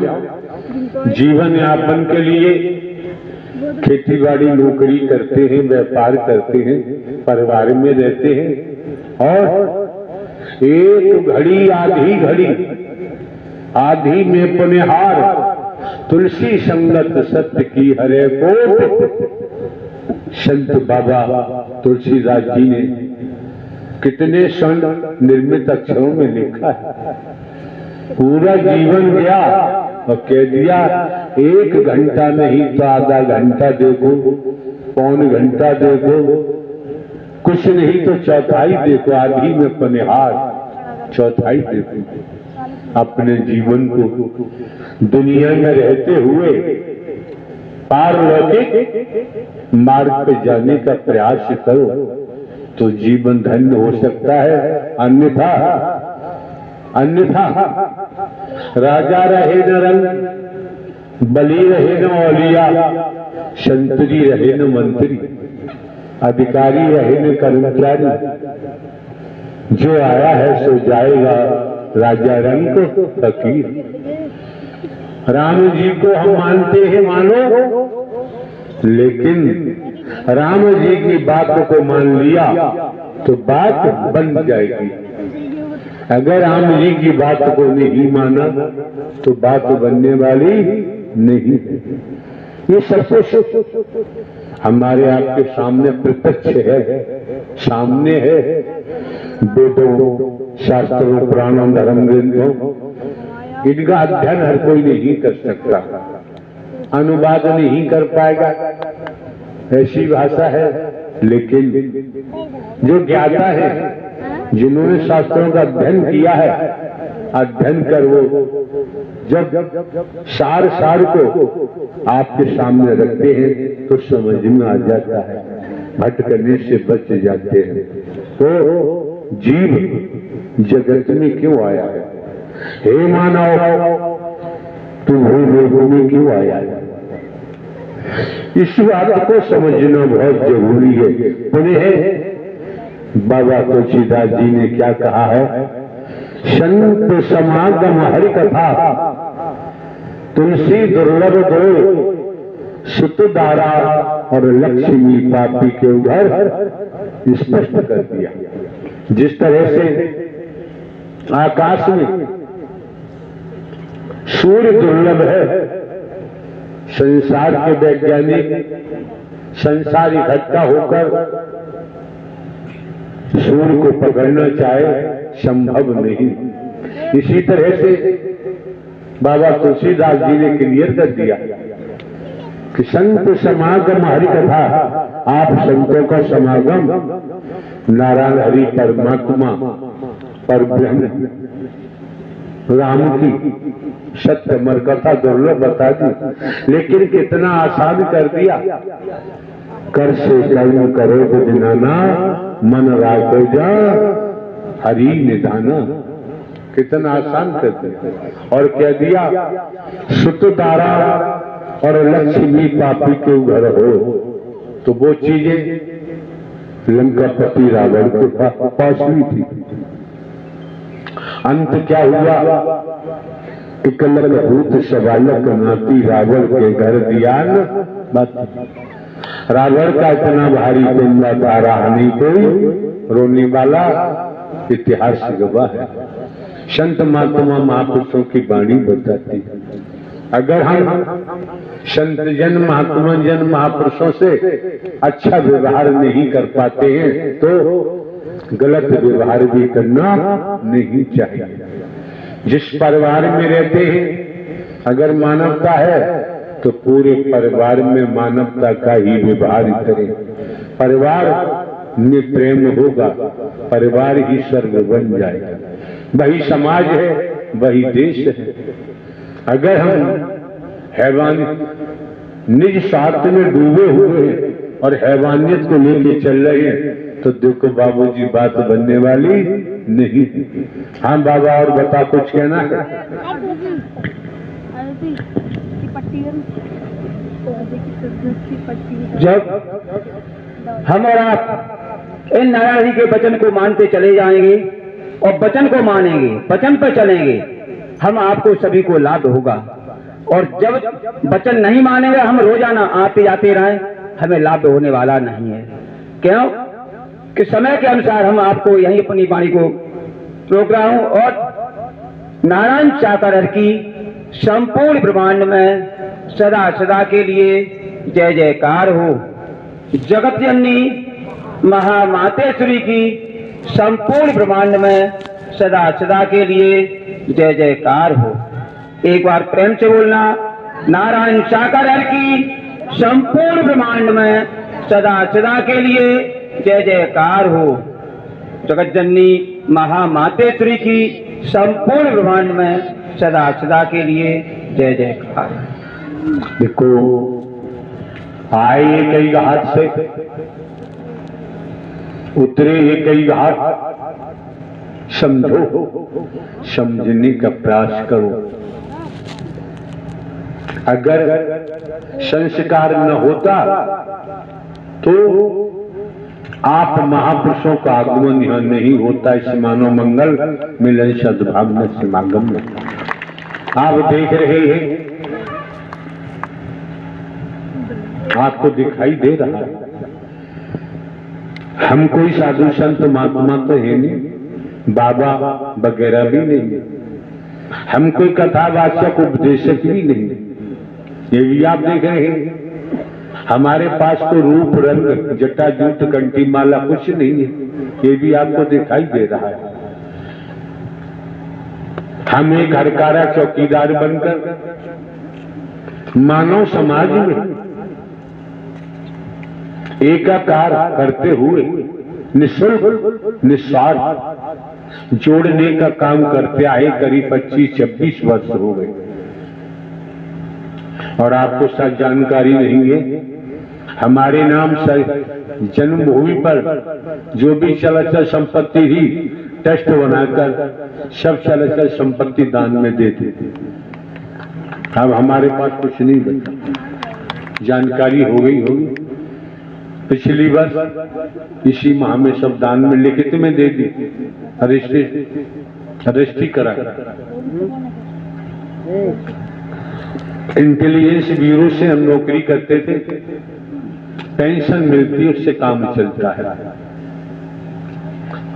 जीवन यापन के लिए खेती बाड़ी नौकरी करते हैं, व्यापार करते हैं, परिवार में रहते हैं और एक घड़ी आधी में पुनिहार तुलसी संगत सत्य की हरे कोट। संत बाबा तुलसीदास जी ने कितने स्वर्ण निर्मित अक्षरों में लिखा है। पूरा जीवन गया और कह दिया 1 घंटा नहीं तो आधा घंटा देखो, पौन घंटा देखो, कुछ नहीं तो चौथाई देखो, आधी में पनिहार चौथाई देखो। अपने जीवन को दुनिया में रहते हुए पारलौकिक मार्ग पे जाने का प्रयास करो तो जीवन धन्य हो सकता है। अन्यथा राजा रहे न रंग, बली रहे न औलिया, संतरी रहे न मंत्री, अधिकारी रहे न कर्मचारी, जो आया है सो जाएगा, राजा रंग को फकीर। राम जी को हम मानते हैं, मानो, लेकिन राम जी की बात को मान लिया तो बात बन जाएगी। अगर राम जी की बात को नहीं माना तो बात बनने वाली नहीं है। ये सब कुछ हमारे आपके सामने प्रत्यक्ष है, सामने है। वेदों, शास्त्रों, पुराणों, धर्म ग्रंथों, इनका अध्ययन हर कोई नहीं कर सकता, अनुवाद नहीं कर पाएगा, ऐसी भाषा है। लेकिन जो ज्ञाता है, जिन्होंने शास्त्रों का अध्ययन किया है, अध्ययन कर वो जब सार को आपके सामने रखते हैं तो समझ में आ जाता है, भटकने से बच जाते हैं। तो जीव जगत में क्यों आया है? हे मानव, तू भूलों में क्यों आया है? इस बात को समझना बहुत जरूरी है। पुनः बाबा तुलसीदास जी ने क्या कहा है? संत समागम हरि कथा, तुलसी दुर्लभ दो, सुत दारा और लक्ष्मी पापी के उधर स्पष्ट कर दिया। जिस तरह से आकाश में सूर्य दुर्लभ है, संसार के वैज्ञानिक संसार इकट्ठा होकर सूर्य को पकड़ना चाहे, संभव नहीं। इसी तरह से बाबा तुलसीदास जी ने क्लियर कर दिया कि संत समागम हरि कथा, आप संतों का समागम नारायण हरि परमात्मा पर ब्रह्म राम की सत्य अमर कथा दुर्लभ बता दी, लेकिन कितना आसान कर दिया। कर से कर्म करो बुझनाना, मन राखो जा हरि निधाना। कितना आसान कर दिया और कह दिया सुत दारा और लक्ष्मी पापी के घर हो। तो वो चीजें लंकापति रावण के पास हुई थी। अंत क्या हुआ? इकलक भूत सबालक नाती रावण के घर दिया न। रावण का इतना भारी पिंडा था, राहनी कोई रोने वाला, इतिहास गवाह है। संत महात्मा महापुरुषों की वाणी बताती। अगर हम संत जन, महात्मा जन, महापुरुषों से अच्छा व्यवहार नहीं कर पाते हैं तो गलत व्यवहार भी करना नहीं चाहिए। जिस परिवार में रहते हैं अगर मानवता है तो पूरे परिवार में मानवता का ही व्यवहार करें। परिवार में प्रेम होगा, परिवार ही सर्व बन जाएगा। वही समाज है, वही देश है। अगर हम हैवानियत निज स्वार्थ में डूबे हुए हैं और हैवानियत को लेके चल रहे हैं तो देखो बाबूजी, बात बनने वाली नहीं। हाँ बाबा, और बता, कुछ कहना है? जब हम और आप इन नारायण जी के वचन को मानते चले जाएंगे और वचन को मानेंगे, वचन पर चलेंगे, हम आपको सभी को लाभ होगा। और जब वचन नहीं मानेंगे, हम रोजाना आते जाते रहें, हमें लाभ होने वाला नहीं है। क्यों कि समय के अनुसार हम आपको यही अपनी वाणी को रोक रहा हूं। और नारायण चाकर की संपूर्ण ब्रह्मांड में सदा सदा के लिए जय जयकार हो। जगत जननी महामातेश्वरी की संपूर्ण ब्रह्मांड में सदा सदा के लिए जय जयकार हो। एक बार प्रेम से बोलना, नारायण चाकर की संपूर्ण ब्रह्मांड में सदा सदा के लिए जय जयकार हो। जगत जननी महामातेश्वरी की संपूर्ण ब्रह्मांड में सदा सदा के लिए जय जयकार। देखो, आए कई घाट से, उतरे एक कई घाट, समझो, समझने का प्रयास करो। अगर संस्कार न होता तो आप महापुरुषों का आगमन यहाँ नहीं होता। इस मानव मंगल मिलन सद्भावना समागम में आप देख रहे हैं, आपको दिखाई दे रहा है। हम कोई साधु संत महात्मा तो है नहीं, बाबा वगैरह भी नहीं, हम कोई कथावाचक उपदेशक भी नहीं। ये भी आप देख रहे हैं, हमारे पास तो रूप रंग जटा जूट कंठी माला कुछ नहीं है। ये भी आपको दिखाई दे रहा है। हम एक हरकारा चौकीदार बनकर मानव समाज में एकाकार करते हुए निःशुल्क निस्वार्थ जोड़ने का काम करते आए। करीब 25-26 वर्ष हो गए और आपको सब जानकारी नहीं है। हमारे नाम से जन्मभूमि पर जो भी चल संपत्ति ही ट्रस्ट बनाकर सब चल संपत्ति दान में देते थे। अब हमारे पास कुछ नहीं बचा। जानकारी हो गई होगी, पिछली वर्ष इसी माह में सब दान में लिखित में दे दी, रजिस्ट्री करा। इंटेलिजेंस ब्यूरो से हम नौकरी करते थे, पेंशन मिलती, उससे काम चलता है।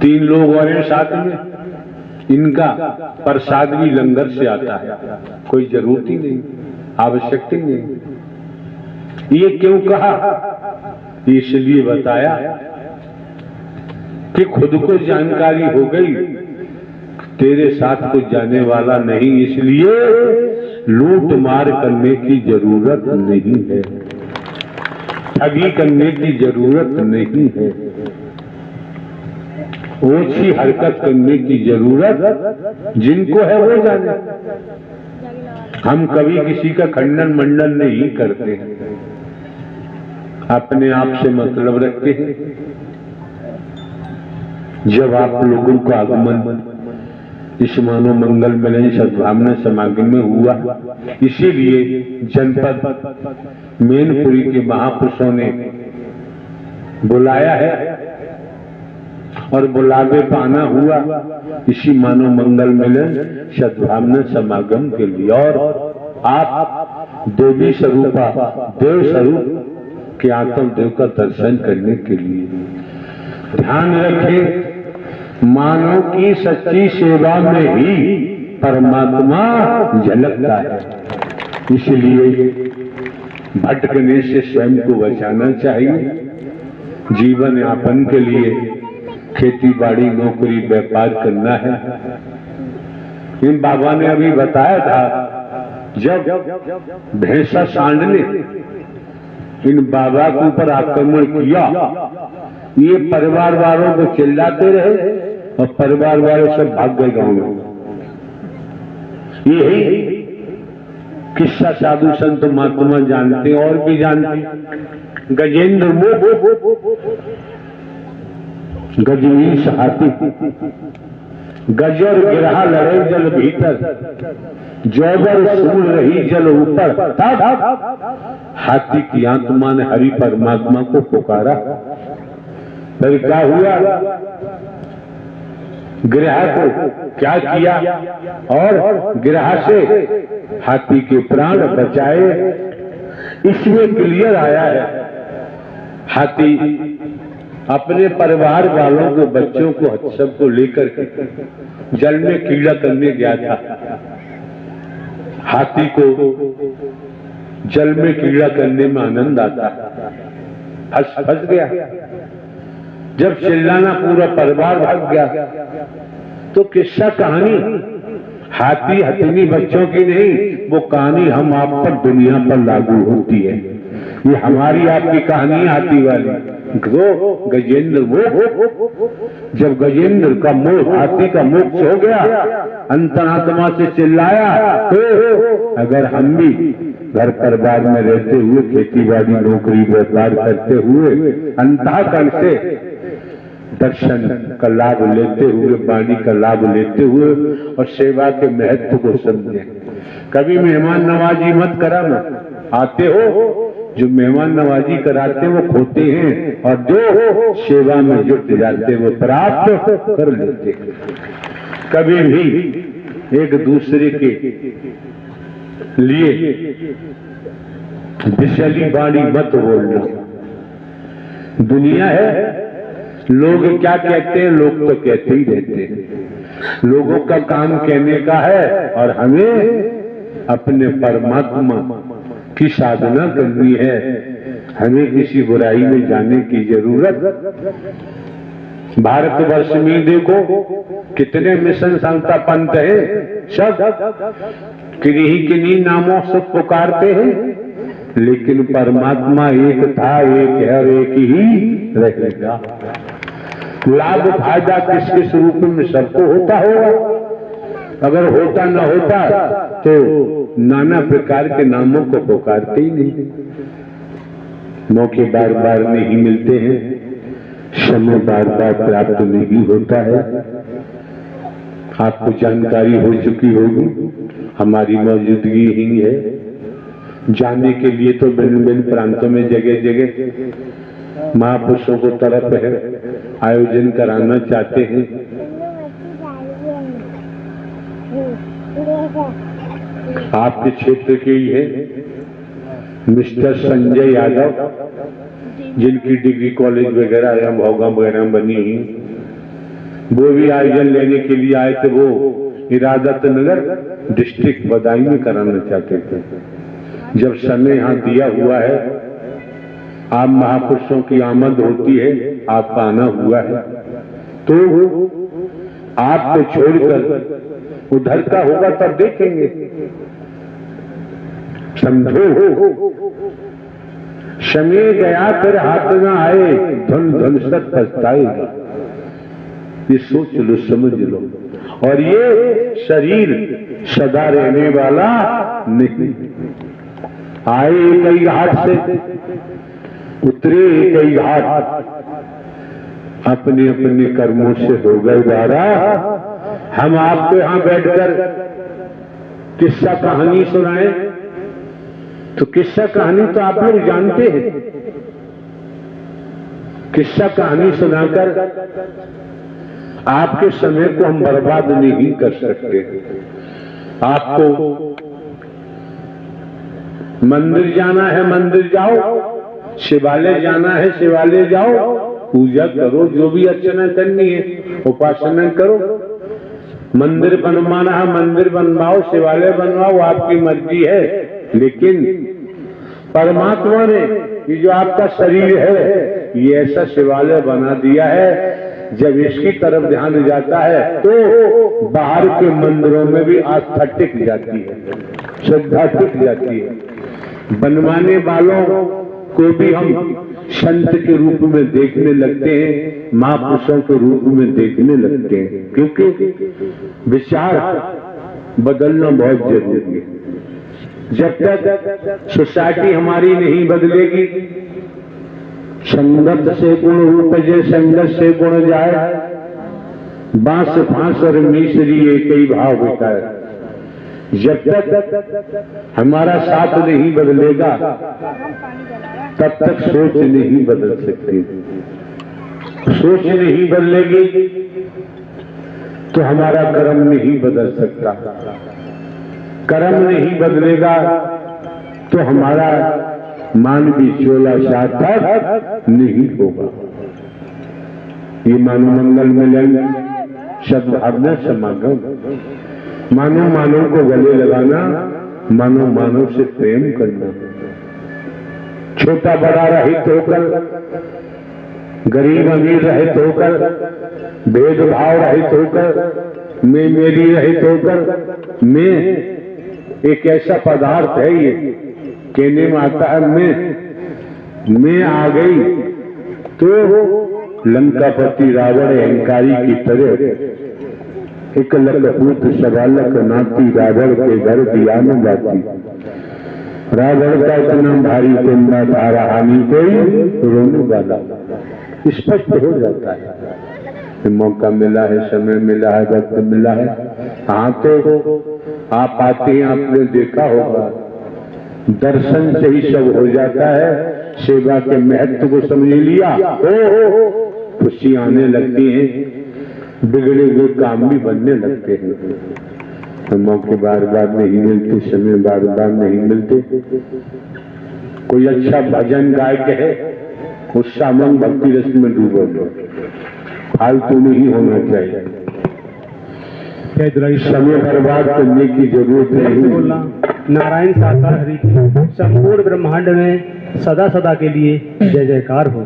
3 लोग और हैं साथ में, इनका प्रसाद भी लंगर से आता है। कोई जरूरत ही नहीं, आवश्यकता ही नहीं। ये क्यों कहा? इसलिए बताया कि खुद को जानकारी हो गई, तेरे साथ कुछ जाने वाला नहीं, इसलिए लूट मार करने की जरूरत नहीं है, ठगी करने की जरूरत नहीं है, ओछी हरकत करने की जरूरत जिनको है वो जाने। हम कभी किसी का खंडन मंडन नहीं करते हैं, अपने आप से मतलब रखते हैं। जब आप लोगों का आगमन इस मानव मंगल मिलन सद्भावना समागम में हुआ, इसीलिए जनपद मैनपुरी के महापुरुषों ने बुलाया है और बुलावे पाना हुआ इसी मानव मंगल मिलन सद्भावना समागम के लिए। और आप देवी स्वरूपा देव स्वरूप के आत्म देव का दर्शन करने के लिए ध्यान रखें। मानव की सच्ची सेवा में ही परमात्मा झलकता है, इसलिए भटकने से स्वयं को बचाना चाहिए। जीवन यापन के लिए खेती बाड़ी नौकरी व्यापार करना है। इन बाबा ने अभी बताया था, जब भैंसा सांड ने इन बाबा के ऊपर आक्रमण किया, ये परिवार वालों को चिल्लाते रहे और परिवार वाले सब भाग गए गांव में। यही किस्सा साधु संत महात्मा जानते और भी जानते। गजेंद्र मुख गजनीश हाथी, गजर गिरहा लड़े जल भीतर, जौबर सूल रही जल ऊपर। हाथी की आत्मा ने हरि परमात्मा को पुकारा। फिर क्या हुआ? गिरह को क्या किया और गिरह से हाथी के प्राण बचाए, इसमें क्लियर आया है। हाथी अपने परिवार वालों को, बच्चों को, सबको लेकर के जल में कीड़ा करने गया था। हाथी को जल में कीड़ा करने में आनंद आता, फंस गया। जब चिल्लाना पूरा परिवार भाग गया, तो किस्सा कहानी हाथी हथिनी बच्चों की नहीं, वो कहानी हम आप पर, दुनिया पर लागू होती है। ये हमारी आपकी कहानी हाथी वाली। तो गजेंद्र वो जब गजेंद्र का मोह, हाथी का मोक्ष हो गया, अंतरात्मा से चिल्लाया, तो अगर हम भी घर परिवार में रहते हुए, खेती बाड़ी नौकरी व्यापार करते हुए, अंतःकरण से दर्शन का लाभ लेते हुए, वाणी का लाभ लेते हुए और सेवा के महत्व को समझे। कभी मेहमान नवाजी मत करा मत। आते हो जो मेहमान नवाजी कराते हैं वो खोते हैं, और जो सेवा में जुट जाते हैं वो प्राप्त कर लेते हैं। कभी भी एक दूसरे के लिए विषैली वाणी मत बोलना। दुनिया है, लोग क्या कहते हैं, लोग तो कहते ही रहते हैं। लोगों का काम कहने का है, और हमें अपने परमात्मा की साधना करनी है। हमें किसी बुराई में जाने की जरूरत। भारतवर्ष में देखो कितने मिशन संस्था पंथ है, सब किन्हीं नामों से पुकारते हैं, लेकिन परमात्मा एक था, एक है और एक ही रहेगा। लाभ फायदा किस किस रूप में सबको होता होगा। अगर होता न होता तो नाना प्रकार के नामों को पुकारते ही नहीं। मौके बार बार नहीं मिलते हैं, समय बार बार प्राप्त नहीं होता है। आपको जानकारी हो चुकी होगी, हमारी मौजूदगी ही है। जाने के लिए तो भिन्न भिन्न प्रांतों में जगह जगह महापुरुषों को तरफ है, आयोजन कराना चाहते हैं। आपके क्षेत्र के ही है मिस्टर संजय यादव, जिनकी डिग्री कॉलेज वगैरह या भोगा वगैरह बनी हुई, वो भी आयोजन लेने के लिए आए थे। वो इरादत नगर डिस्ट्रिक्ट बदायूं में कराना चाहते थे। जब समय यहाँ दिया हुआ है, आप महापुरुषों की आमद होती है, आपका आना हुआ है, तो आपको छोड़कर उधर का होगा तब देखेंगे। समझो, समय गया फिर हाथ न आए, धन धन सत पछताएगा। ये सोच लो, समझ लो। और ये शरीर सदा रहने वाला नहीं। आए कई घाट से, उतरे कई घाट, अपने अपने कर्मों से हो गए द्वारा। हम आपको यहां बैठकर किस्सा कहानी सुनाएं, तो किस्सा कहानी तो आप लोग जानते हैं। किस्सा कहानी सुनाकर आपके समय को हम बर्बाद नहीं कर सकते। आपको मंदिर जाना है, मंदिर जाओ, शिवालय जाना है, शिवालय जाओ, पूजा करो, जो भी अर्चना करनी है उपासना करो। मंदिर बनवाना है, मंदिर बनवाओ, शिवालय बनवाओ, आपकी मर्जी है। लेकिन परमात्मा ने ये जो आपका शरीर है, ये ऐसा शिवालय बना दिया है, जब इसकी तरफ ध्यान जाता है तो बाहर के मंदिरों में भी आस्था टिक जाती है, श्रद्धा टिक जाती है। बनवाने वालों को भी हम संत के रूप में देखने लगते हैं, महापुरुषों के रूप में देखने लगते हैं, क्योंकि विचार बदलना बहुत जरूरी है। जब तक सोसाइटी हमारी नहीं बदलेगी, संगत से गुण उपजे, संगत से गुण जाए, बांस फांस और मिश्री एक ही भाव होता है। जब तक हमारा साथ नहीं बदलेगा, तब तक सोच नहीं बदल सकती। सोच नहीं बदलेगी तो हमारा कर्म नहीं बदल सकता। कर्म नहीं बदलेगा तो हमारा मानवीय चोला सार्थक नहीं होगा। ये मानव मंगल मिलन सद्भावना समागम, मानव मानव को गले लगाना, मानव मानव से प्रेम करना, छोटा बड़ा रहित होकर, गरीब अमीर रहित होकर, भेदभाव रहित होकर, मैं मेरी रहित होकर, मैं एक ऐसा पदार्थ है, ये कहने में आता है मैं आ गई तो लंकापति रावण अहंकारी की तरह एक लखपूत सबालक नाती रावण के घर दिया में जाती। रावण का इतना भारी कुंडा था रहा नहीं कोई रोने वाला, स्पष्ट हो जाता है। मौका मिला है, समय मिला है, वक्त मिला है, हाँ तो आप आते हैं, आपने देखा होगा दर्शन से ही सब हो जाता है। सेवा के महत्व को समझ लिया, हो खुशी आने लगती है, बिगड़े हुए काम भी बनने लगते हैं। तो मौके बार बार नहीं मिलते, समय बार बार नहीं मिलते। कोई अच्छा भजन गायक है, उस सामंग भक्ति रस में डूबो, फालतू नहीं होना चाहिए, समय बर्बाद करने की जरूरत नहीं। नारायण साकार हरि की संपूर्ण ब्रह्मांड में सदा सदा के लिए जय जयकार हो।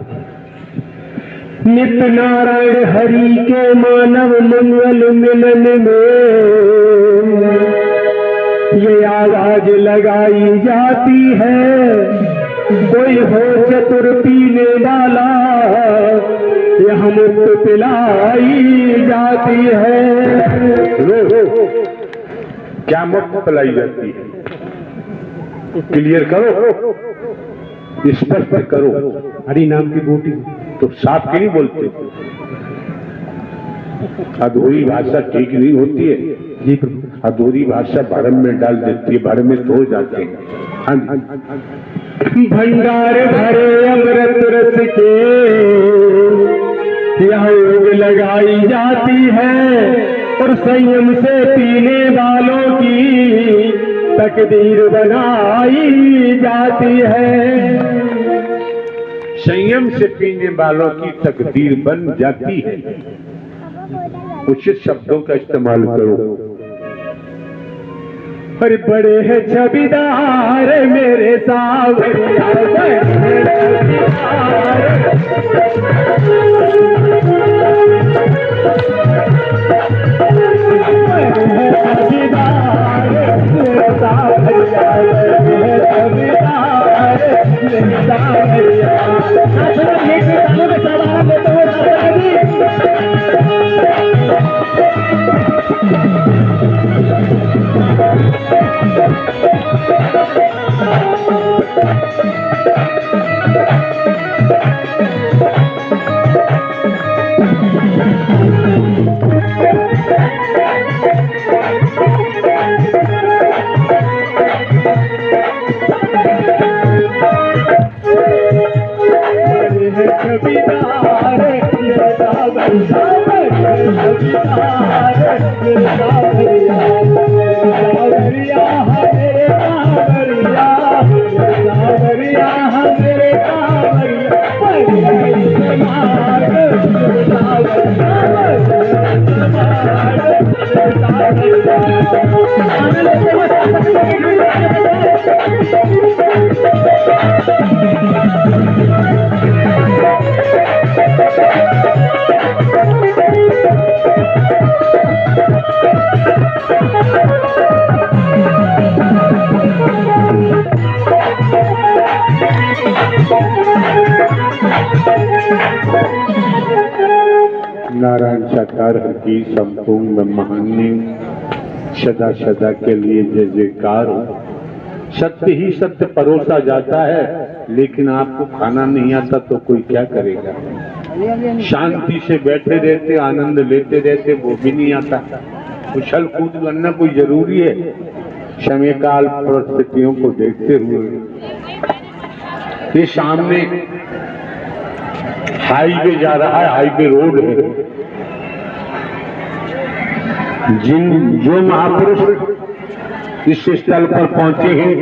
नित्य नारायण हरि के मानव मंगल मिलन में ये आवाज लगाई जाती है, कोई हो चतुर पीने वाला यह मुक्त पिलाई जाती है। क्या मुक्त पिलाई जाती है? क्लियर करो, स्पष्ट करो। हरि नाम की बूटी तो साफ क्यों नहीं बोलते? अधूरी भाषा ठीक नहीं होती है जी प्रभु। अधूरी भाषा भरम में डाल देती है, भरम में तो जाते हैं। हाँ जी, भंडार भरे अमृत रस के यह योग लगाई जाती है, और संयम से पीने वालों की तकदीर बनाई जाती है। संयम से पीने वालों की तकदीर बन जाती है। उचित शब्दों का इस्तेमाल करो। पर बड़े हैं छबीदार मेरे सावरिया, नारायण साकार की संपूर्ण ब्रह्मांड सदा सदा के लिए जय जयकार हो। सत्य ही सत्य परोसा जाता है, लेकिन आपको खाना नहीं आता तो कोई क्या करेगा? शांति से बैठे रहते, आनंद लेते रहते, वो भी नहीं आता। उछल कूद करना कोई जरूरी है? समय काल परिस्थितियों को देखते हुए ये सामने हाईवे जा रहा है, हाईवे रोड है, जो महापुरुष इस स्थल पर पहुंचे हैं,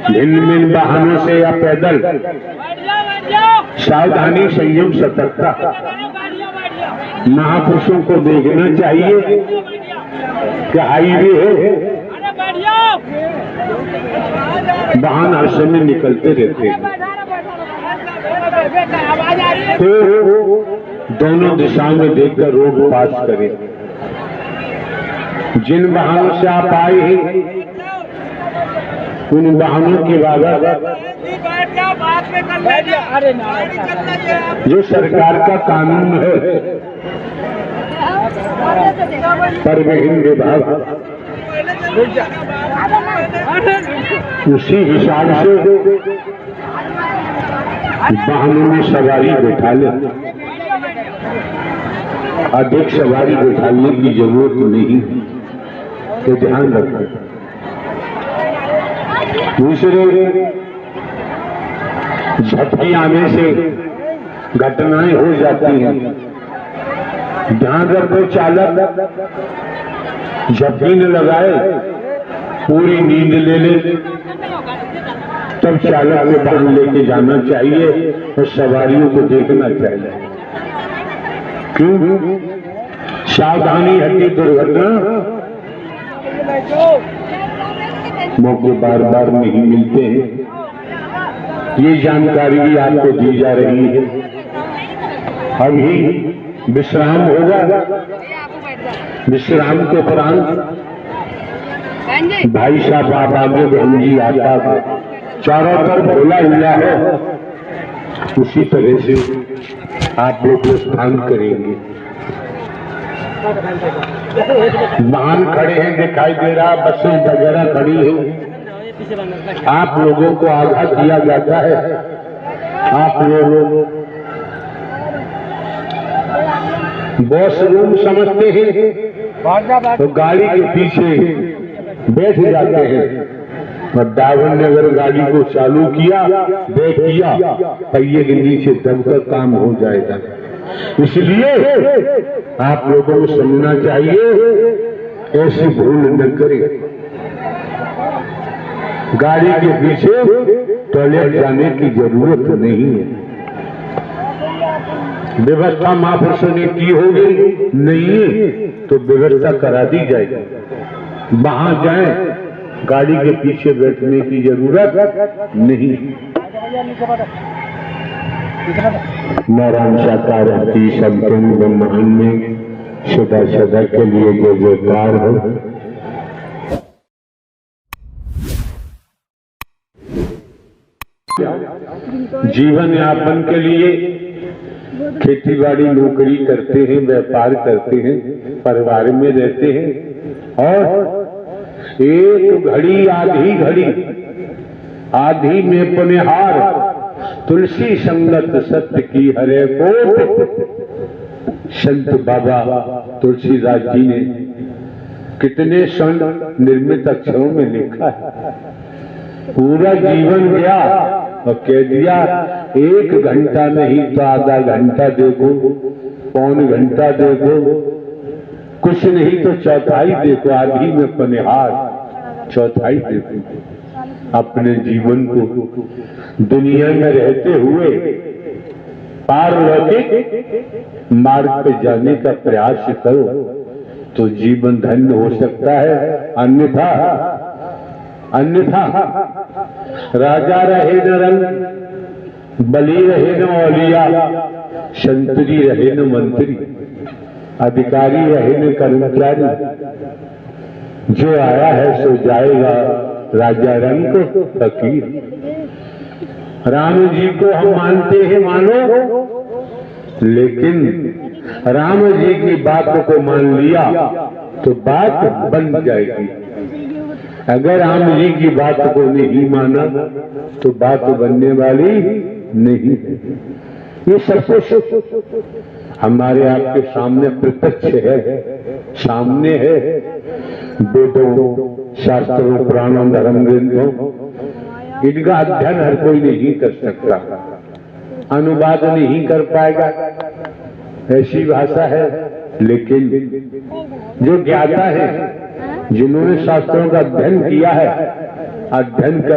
भिन्न भिन्न वाहनों से या पैदल, सावधानी, संयम, सतर्कता, महापुरुषों को देखना चाहिए कि हाईवे है, वाहन हर समय निकलते रहते हैं, तो दोनों दिशाओं में देखकर रोड पास करें। जिन वाहनों से आप आए हैं उन वाहनों की बाबत जो सरकार का कानून है, परिवहन विभाग उसी हिसाब से वाहनों में सवारी बैठा ले। अधिक सवारी बैठाने की जरूरत नहीं, तो ध्यान रखें। दूसरे, झपकी आने से घटनाएं हो जाती हैं। ध्यान रखो, चालक झपकी न लगाए, पूरी नींद ले ले, तब चालक को वाहन लेके जाना चाहिए और सवारियों को देखना चाहिए। क्यों? सावधानी हटी दुर्घटना मौके बार बार नहीं मिलते हैं। ये जानकारी भी आपको दी जा रही है। अभी विश्राम होगा, विश्राम के उपरांत भाई साहब आप आगे बहन जी आता, चारों तरफ खुला हुआ है, उसी तरह से आप लोग स्थान करेंगे। वाहन खड़े हैं, दिखाई दे रहा, बसें वगैरह खड़ी हैं, आप लोगों को आगाह किया जाता है। आप लोग बॉस रूम समझते हैं तो गाड़ी के पीछे बैठ जाते हैं, और ड्राइवर ने अगर गाड़ी को चालू किया, ब्रेक किया, पहिए के नीचे दबकर काम हो जाएगा। इसलिए आप लोगों को समझना चाहिए, ऐसी भूल न करें। गाड़ी के पीछे टॉयलेट जाने की जरूरत नहीं है। व्यवस्था महापुरुषों ने की होगी, नहीं तो व्यवस्था करा दी जाएगी। वहां जाएं, गाड़ी के पीछे बैठने की जरूरत नहीं। नारायण साकार हस्ती संपूर्ण ब्रह्मांड में सदा सदा के लिए जय जयकार हो। जीवन यापन के लिए खेती बाड़ी नौकरी करते हैं, व्यापार करते हैं, परिवार में रहते हैं, और एक घड़ी आधी में पुनिहार, तुलसी संगत सत्य की हरे कोट। संत बाबा तुलसीदास जी ने कितने स्वर्ण निर्मित अक्षरों में लिखा है। पूरा जीवन गया और कह दिया, 1 घंटा नहीं तो आधा घंटा देखो, पौन घंटा देखो, कुछ नहीं तो चौथाई देखो, आधी में पनिहार, चौथाई देखो। अपने जीवन को दुनिया में रहते हुए पारलौकिक मार्ग पे जाने का प्रयास करो तो जीवन धन्य हो सकता है। अन्यथा राजा रहे न रंग, बली रहे न औलिया, संतरी रहे न मंत्री, अधिकारी रहे न कर्मचारी, जो आया है सो जाएगा, राजा रंग को फकीर। राम जी को हम मानते हैं, मानो, लेकिन राम जी की बात को मान लिया तो बात बन जाएगी। अगर राम जी की बात को नहीं माना तो बात बनने वाली नहीं है। ये सब कुछ हमारे आपके सामने प्रत्यक्ष है, सामने है। वेदों, शास्त्रों, पुराणों, धर्म ग्रंथों, इनका अध्ययन हर कोई नहीं कर सकता, अनुवाद नहीं कर पाएगा, ऐसी भाषा है, लेकिन जो ज्ञाता है, जिन्होंने शास्त्रों का अध्ययन किया है, अध्ययन कर